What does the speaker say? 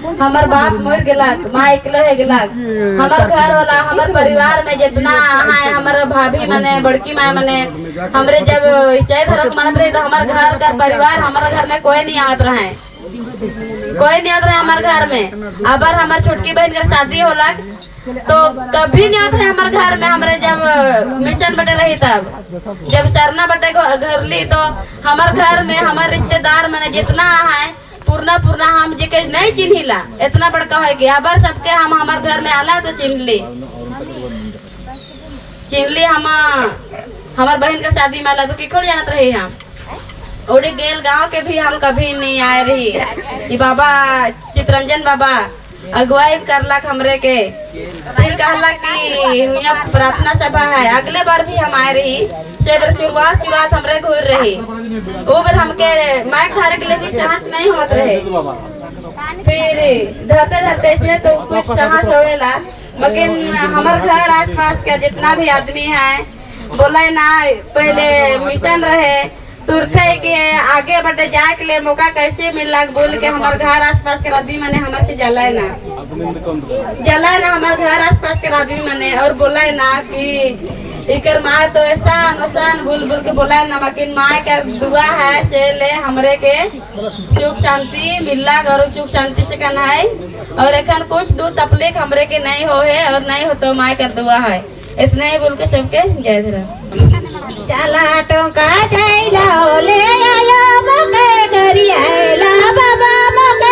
हमार बाप मर गेलक, माँ एकले है गेलक। हमार घर वाला हमार परिवार में जितना है हमार भाभी मने बड़की माँ मने हमरे जब ईसाई धर्म मानत रही तो हमार घर का परिवार हमारे घर में कोई नहीं आत रहे, कोई नहीं आत रहे हमारे घर में। अबर हमार छोटकी बहन का शादी होला तो कभी नहीं आते हमारे घर में। हमारे जब मिशन बटे रही तब जब सरना बटे घर ली तो हमारे घर में हमारे रिश्तेदार मैंने जितना है पूर्णा पूर्णा हम जी के नहीं चिन्हिला, इतना बड़का है कि अबर सबके हम हमारे घर में आला तो चिन्ह ली हम हमारे बहन का शादी में आला तो किखोड़ जानत रही हम उड़ी गेल गांव के भी हम कभी नहीं आए रही। ये बाबा चितरंजन बाबा अगुवाई करलक हमरे के, फिर कहला कि यहाँ प्रार्थना सभा है। अगले बार भी हम आए रही से शुरुआत हमरे घूर रही वो बार हमके माइक धारे के लिए भी साहस नहीं होत रहे। फिर धरते धरते से तो कुछ साहस होएला, लेकिन हमारे घर आस पास के जितना भी आदमी है बोला ना पहले मिशन रहे तुरथे के आगे बढ़े जाए के लिए मौका कैसे मिला बोल के हमारे घर आसपास के आदमी मने हमारे से जलाए ना हमारे घर आसपास के आदमी मने और बोला ना कि इकर माँ तो एहसान बोल बोल के बोला ना, मकिन माँ का दुआ है से ले हमरे के सुख शांति मिलला और सुख शांति से कहना है। और एखन कुछ दूध तपलीक हमरे के नहीं हो है और नहीं हो तो माँ का दुआ है। इतना ही बोल के सबके जय धर्म। चला टोका जाइला ले आया मके डरी आइला बाबा मके